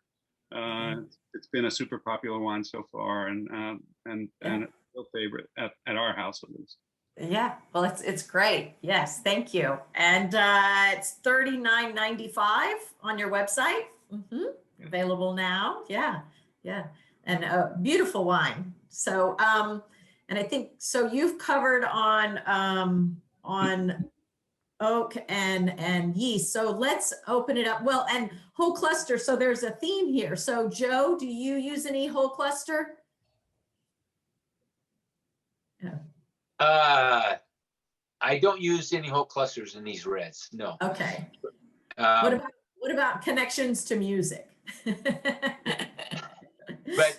It's been a super popular wine so far, and a real favorite at our house at least. Yeah, well, it's great. Yes, thank you. And it's $39.95 on your website. Available now. Yeah, and a beautiful wine. So, and I think so. You've covered on oak, and yeast. So let's open it up. Well, and whole cluster. So there's a theme here. So Joe, do you use any whole cluster? I don't use any whole clusters in these reds. No. Okay. Um, What about connections to music? but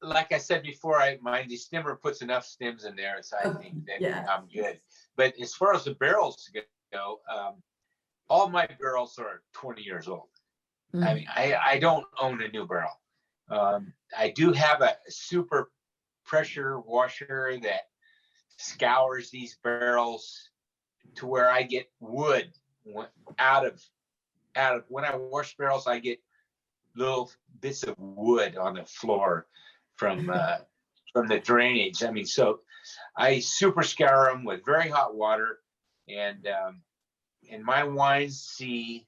like I said before, my destemmer puts enough stems in there, so I think that Yeah. I'm good. But as far as the barrels go, all my barrels are 20 years old. I mean, I don't own a new barrel. I do have a super pressure washer that scours these barrels to where I get wood out of when I wash barrels. I get little bits of wood on the floor from the drainage. I mean, so I super scour them with very hot water, and my wines see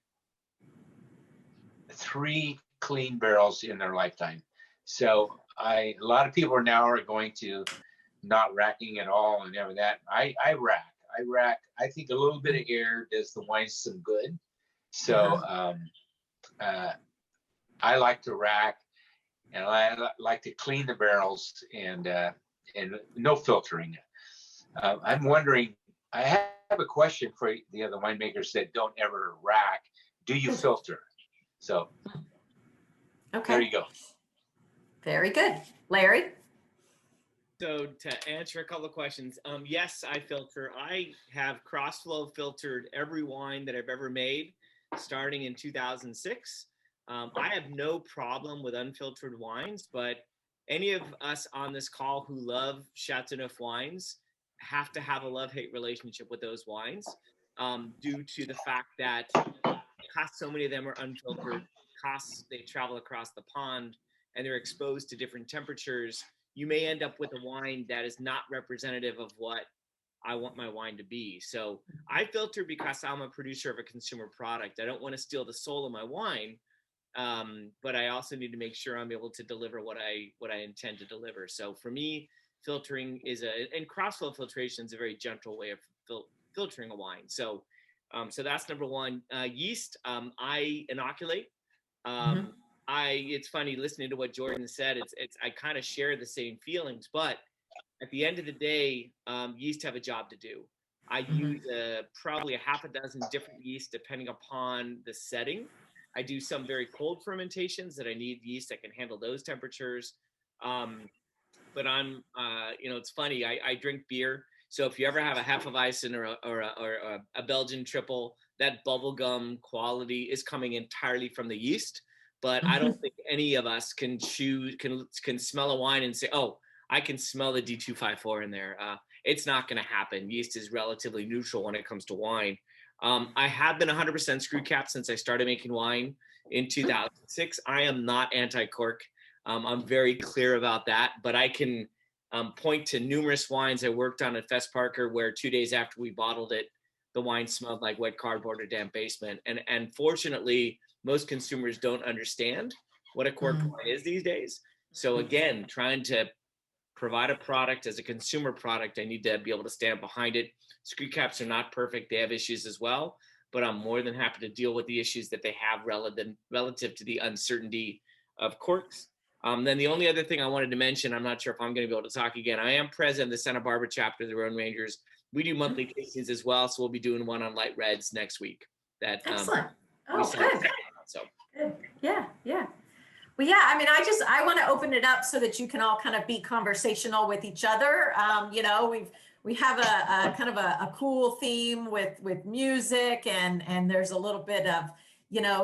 3 clean barrels in their lifetime. So a lot of people now are going to not racking at all and everything that. I rack. I think a little bit of air does the wine some good. So I like to rack, and I like to clean the barrels and no filtering. I'm wondering, I have a question for the other winemakers that don't ever rack. Do you filter? So Okay. there you go. Very good. Larry? So to answer a couple of questions, yes, I filter. I have cross-flow filtered every wine that I've ever made, starting in 2006. I have no problem with unfiltered wines, but any of us on this call who love Chateauneuf wines have to have a love-hate relationship with those wines, due to the fact that because so many of them are unfiltered, because they travel across the pond and they're exposed to different temperatures, you may end up with a wine that is not representative of what I want my wine to be. So I filter because I'm a producer of a consumer product. I don't want to steal the soul of my wine, but I also need to make sure I'm able to deliver what I intend to deliver. So for me, filtering and cross-flow filtration is a very gentle way of filtering a wine. So that's number one. Yeast, I inoculate. It's funny listening to what Jordan said. I kind of share the same feelings, but at the end of the day, yeast have a job to do. I use probably a half a dozen different yeasts depending upon the setting. I do some very cold fermentations that I need yeast that can handle those temperatures. But I'm, it's funny. I drink beer. So if you ever have a Hefeweizen or a Belgian triple, that bubblegum quality is coming entirely from the yeast. But I don't think any of us can smell a wine and say, oh, I can smell the D254 in there. It's not going to happen. Yeast is relatively neutral when it comes to wine. I have been 100% screw cap since I started making wine in 2006. I am not anti-cork. I'm very clear about that, but I can point to numerous wines I worked on at Fest Parker where 2 days after we bottled it, the wine smelled like wet cardboard or damp basement. And fortunately, most consumers don't understand what a cork wine is these days. So again, trying to provide a product as a consumer product, I need to be able to stand behind it. Screw caps are not perfect. They have issues as well, but I'm more than happy to deal with the issues that they have relative to the uncertainty of corks. Then the only other thing I wanted to mention, I'm not sure if I'm going to be able to talk again. I am president of the Santa Barbara chapter of the Rhone Rangers. We do monthly tastings as well, so we'll be doing one on light reds next week. Excellent. Oh, good. So Good. Yeah. Well, yeah, I mean, I want to open it up so that you can all kind of be conversational with each other. We have a kind of a cool theme with music, and there's a little bit of,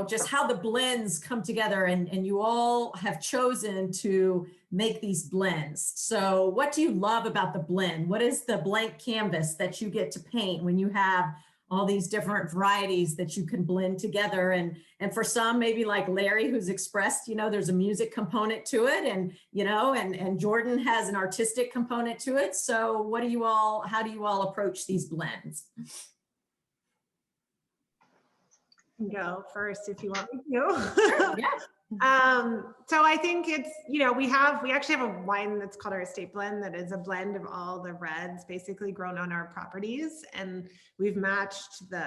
just how the blends come together, and you all have chosen to make these blends. So what do you love about the blend? What is the blank canvas that you get to paint when you have all these different varieties that you can blend together? And for some, maybe like Larry, who's expressed, there's a music component to it, and Jordan has an artistic component to it. So how do you all approach these blends? Go first if you want me to. Sure, yeah. So I think it's, you know, we actually have a wine that's called our estate blend that is a blend of all the reds basically grown on our properties. And we've matched the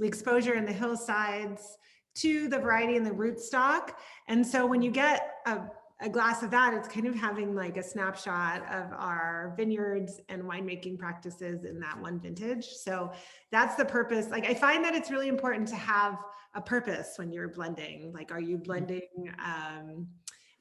exposure in the hillsides to the variety in the rootstock. And so when you get a glass of that, it's kind of having like a snapshot of our vineyards and winemaking practices in that one vintage. So that's the purpose. Like, I find that it's really important to have a purpose when you're blending. Like, are you blending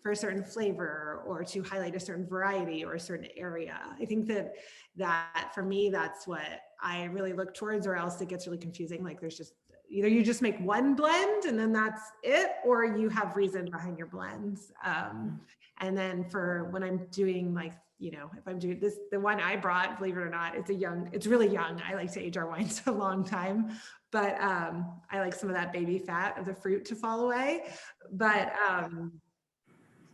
for a certain flavor or to highlight a certain variety or a certain area? I think that for me, that's what I really look towards, or else it gets really confusing. Like, there's just, either you just make one blend and then that's it, or you have reason behind your blends. And then for when I'm doing, like, you know, if I'm doing this, the one I brought, believe it or not, it's really young. I like to age our wines a long time, but I like some of that baby fat of the fruit to fall away. But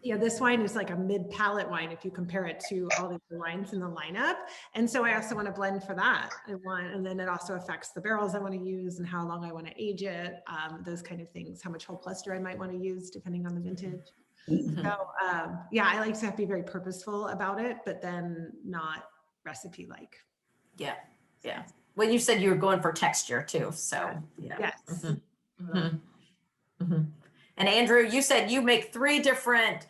yeah, this wine is like a mid-palate wine if you compare it to all the other wines in the lineup. And so I also want to blend for that. And then it also affects the barrels I want to use and how long I want to age it, those kind of things, how much whole cluster I might want to use depending on the vintage. So yeah, I like to be very purposeful about it, but then not recipe-like. Yeah, yeah. Well, you said you were going for texture too, so yeah. Yes. And Andrew, you said you make 3 different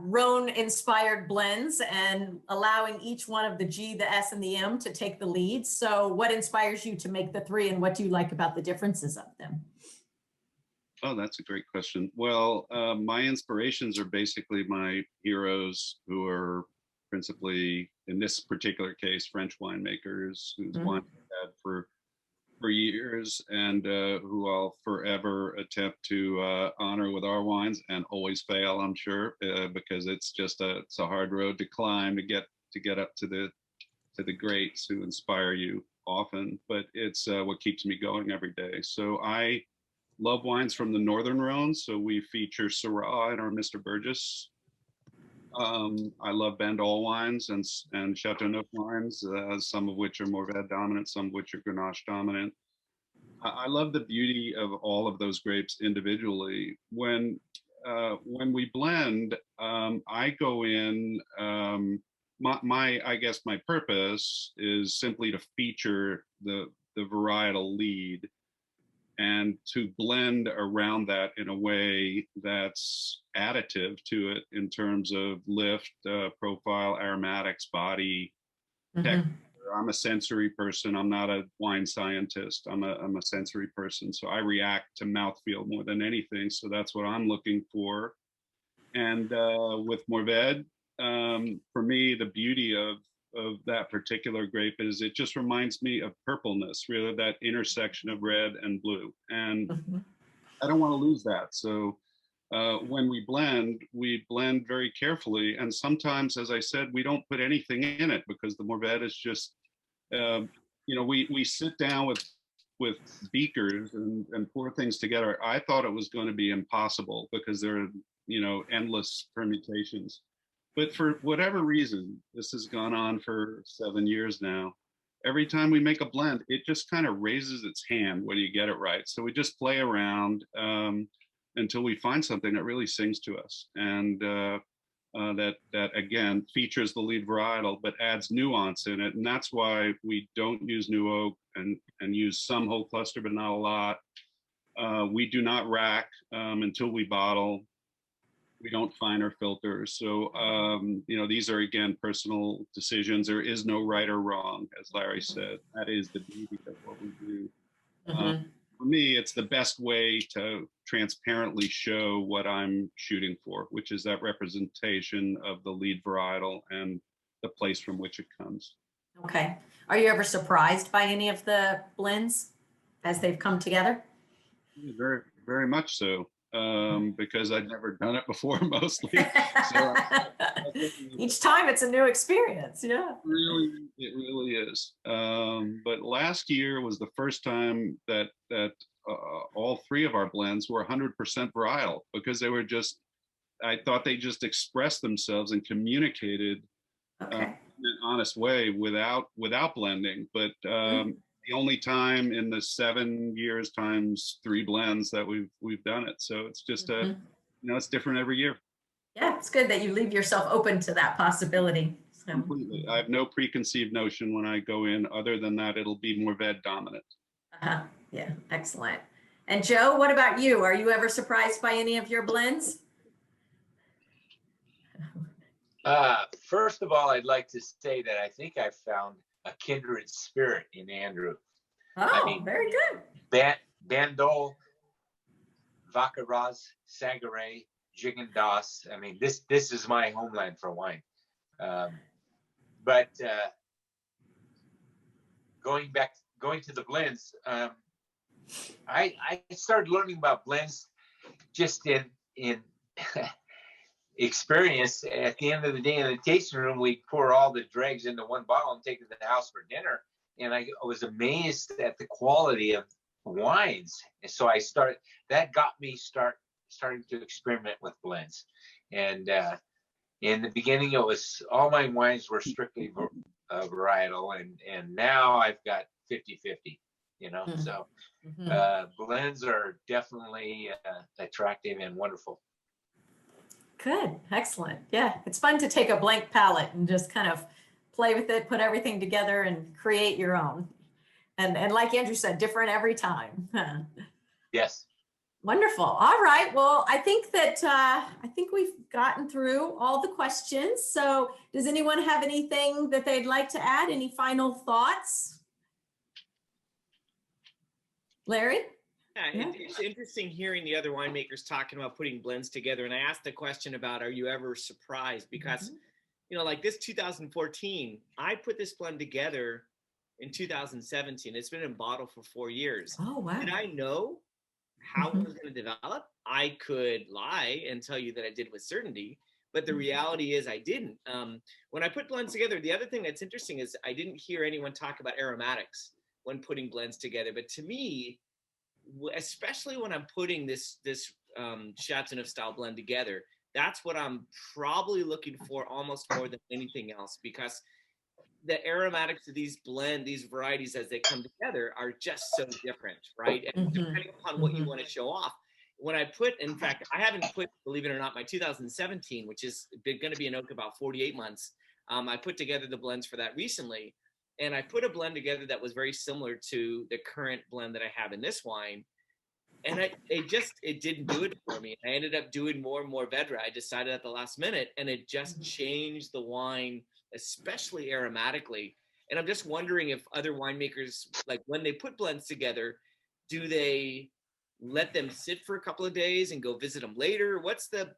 Rhone inspired blends and allowing each one of the G, the S, and the M to take the lead. So what inspires you to make the 3, and what do you like about the differences of them? Oh, that's a great question. Well, my inspirations are basically my heroes, who are principally, in this particular case, French winemakers whose wine I've had for years, and who I'll forever attempt to honor with our wines, and always fail, I'm sure, because it's a hard road to climb to get up to the greats who inspire you often. But it's what keeps me going every day. So I love wines from the Northern Rhone. So we feature Syrah in our Mr. Burgess. I love Bandol wines and Chateauneuf wines, some of which are Mourvèdre dominant, some of which are Grenache dominant. I love the beauty of all of those grapes individually. When we blend, I go in. I guess my purpose is simply to feature the varietal lead, and to blend around that in a way that's additive to it in terms of lift, profile, aromatics, body, texture. I'm a sensory person. I'm not a wine scientist. I'm a sensory person. So I react to mouthfeel more than anything. So that's what I'm looking for. And with Mourvèdre, for me, the beauty of that particular grape is it just reminds me of purpleness, really, that intersection of red and blue. And I don't want to lose that. So when we blend very carefully. And sometimes, as I said, we don't put anything in it because the Mourvèdre is just, we sit down with beakers and pour things together. I thought it was going to be impossible because there are, endless permutations. But for whatever reason, this has gone on for 7 years now. Every time we make a blend, it just kind of raises its hand when you get it right. So we just play around until we find something that really sings to us, and that again features the lead varietal, but adds nuance in it. And that's why we don't use new oak and use some whole cluster, but not a lot. We do not rack until we bottle. We don't fine or filter. So, these are, again, personal decisions. There is no right or wrong, as Larry said. That is the beauty of what we do. For me, it's the best way to transparently show what I'm shooting for, which is that representation of the lead varietal and the place from which it comes. Okay. Are you ever surprised by any of the blends as they've come together? Very, very much so. Because I'd never done it before, mostly. So each time it's a new experience. Yeah. It really is. But last year was the first time that all 3 of our blends were 100% varietal, because they were I thought they just expressed themselves and communicated in an honest way without blending. But the only time in the 7 years times 3 blends that we've done it. So it's just a, it's different every year. Yeah, it's good that you leave yourself open to that possibility. So. Completely. I have no preconceived notion when I go in. Other than that, it'll be Mourvèdre dominant. Yeah, excellent. And Joe, what about you? Are you ever surprised by any of your blends? First of all, I'd like to say that I think I found a kindred spirit in Andrew. Oh, very good. Bandol, Vacaraz, Sangare, Gigandas. I mean, this is my homeland for wine. But going to the blends, I started learning about blends just in experience. At the end of the day in the tasting room, we pour all the dregs into one bottle and take it to the house for dinner. And I was amazed at the quality of wines. And so that got me starting to experiment with blends. And in the beginning, it was all my wines were strictly varietal, and now I've got 50-50, so blends are definitely attractive and wonderful. Good, excellent. Yeah, it's fun to take a blank palette and just kind of play with it, put everything together and create your own. And like Andrew said, different every time. Yes. Wonderful. All right. Well, I think we've gotten through all the questions. So does anyone have anything that they'd like to add? Any final thoughts? Larry? Yeah, it's interesting hearing the other winemakers talking about putting blends together. And I asked the question about, are you ever surprised? Because, like this 2014, I put this blend together in 2017. It's been in bottle for 4 years. Oh, wow. Did I know how it was going to develop? I could lie and tell you that I did with certainty, but the reality is I didn't. When I put blends together, the other thing that's interesting is I didn't hear anyone talk about aromatics when putting blends together. But to me, especially when I'm putting this Chateauneuf style blend together, that's what I'm probably looking for almost more than anything else, because the aromatics of these varieties as they come together are just so different, right? And depending upon what you want to show off. When I in fact, I haven't put, believe it or not, my 2017, which is going to be an oak about 48 months. I put together the blends for that recently, and I put a blend together that was very similar to the current blend that I have in this wine. And it didn't do it for me. I ended up doing more Mourvedre. I decided at the last minute, and it just changed the wine, especially aromatically. And I'm just wondering if other winemakers, like when they put blends together, do they let them sit for a couple of days and go visit them later? What's the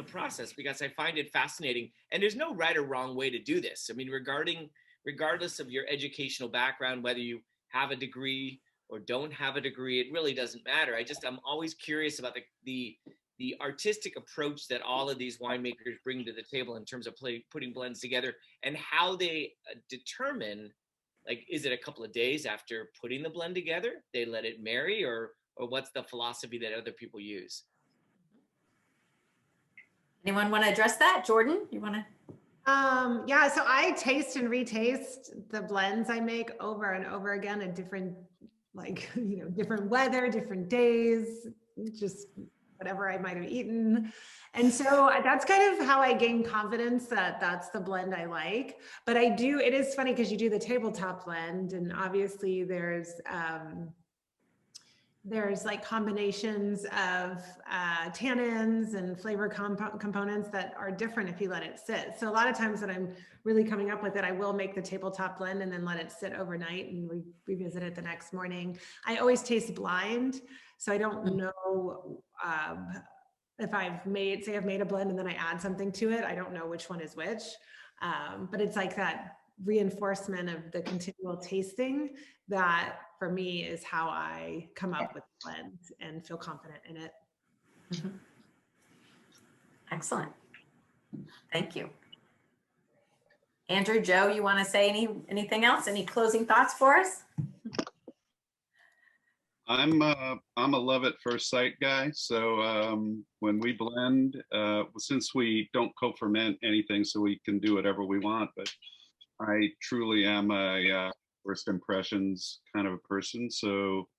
process? Because I find it fascinating. And there's no right or wrong way to do this. I mean, regardless of your educational background, whether you have a degree or don't have a degree, it really doesn't matter. I'm always curious about the artistic approach that all of these winemakers bring to the table in terms of putting blends together, and how they determine, like, is it a couple of days after putting the blend together, they let it marry, or what's the philosophy that other people use? Anyone want to address that? Jordan, you want to? Yeah, so I taste and retaste the blends I make over and over again at different, different weather, different days, just whatever I might have eaten. And so that's kind of how I gain confidence that that's the blend I like. But it is funny because you do the tabletop blend, and obviously there's like combinations of tannins and flavor components that are different if you let it sit. So a lot of times when I'm really coming up with it, I will make the tabletop blend and then let it sit overnight and we revisit it the next morning. I always taste blind, so I don't know if I've made a blend and then I add something to it. I don't know which one is which, but it's like that reinforcement of the continual tasting that for me is how I come up with blends and feel confident in it. Excellent. Thank you. Andrew, Joe, you want to say anything else? Any closing thoughts for us? I'm a love at first sight guy. So when we blend, since we don't co-ferment anything, so we can do whatever we want, but I truly am a first impressions kind of a person. So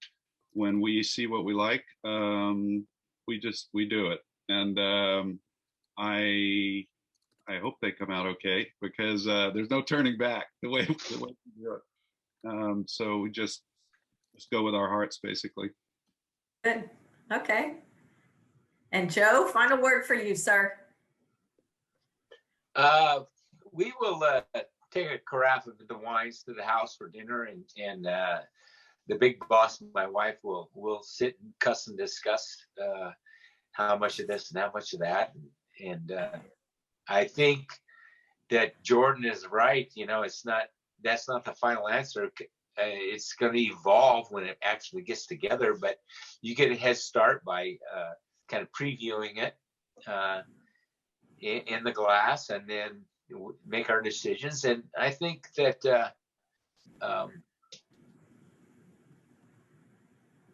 when we see what we like, we do it. And I hope they come out okay, because there's no turning back the way we do it. So we just go with our hearts, basically. Good. Okay. And Joe, final word for you, sir. We will take a carafe of the wines to the house for dinner, and the big boss, my wife, will sit and cuss and discuss how much of this and how much of that. And I think that Jordan is right. You know, that's not the final answer. It's going to evolve when it actually gets together, but you get a head start by kind of previewing it in the glass, and then make our decisions. And I think that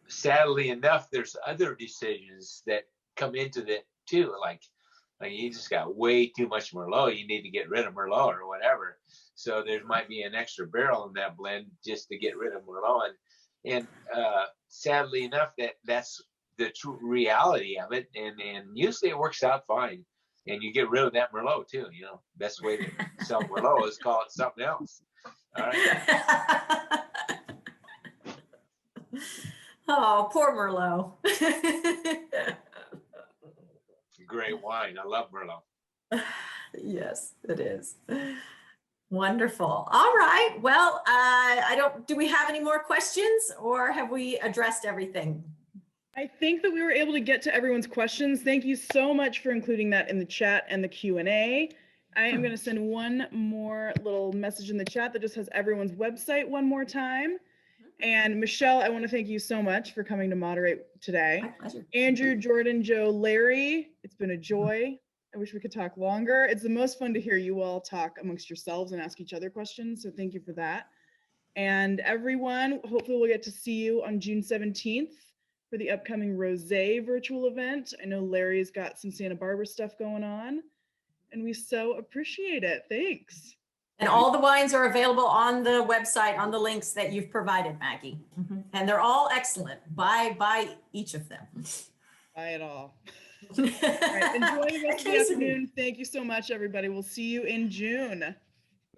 sadly enough, there's other decisions that come into that too. Like you just got way too much Merlot. You need to get rid of Merlot or whatever. So there might be an extra barrel in that blend just to get rid of Merlot. And sadly enough, that's the true reality of it. And usually it works out fine. And you get rid of that Merlot too. You know, best way to sell Merlot is call it something else. All right. Oh, poor Merlot. Great wine. I love Merlot. Yes, it is. Wonderful. All right. Well, do we have any more questions, or have we addressed everything? I think that we were able to get to everyone's questions. Thank you so much for including that in the chat and the Q&A. I am going to send one more little message in the chat that just has everyone's website one more time. And Michelle, I want to thank you so much for coming to moderate today. My pleasure. Andrew, Jordan, Joe, Larry, it's been a joy. I wish we could talk longer. It's the most fun to hear you all talk amongst yourselves and ask each other questions. So thank you for that. And everyone, hopefully we'll get to see you on June 17th for the upcoming Rosé virtual event. I know Larry's got some Santa Barbara stuff going on, and we so appreciate it. Thanks. And all the wines are available on the website, on the links that you've provided, Maggie. And they're all excellent. Buy each of them. Buy it all. All right, enjoy the rest of the afternoon. Thank you so much, everybody. We'll see you in June.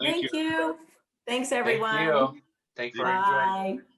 Thank you. Thanks, everyone. Thank you. Thanks for enjoying. Bye.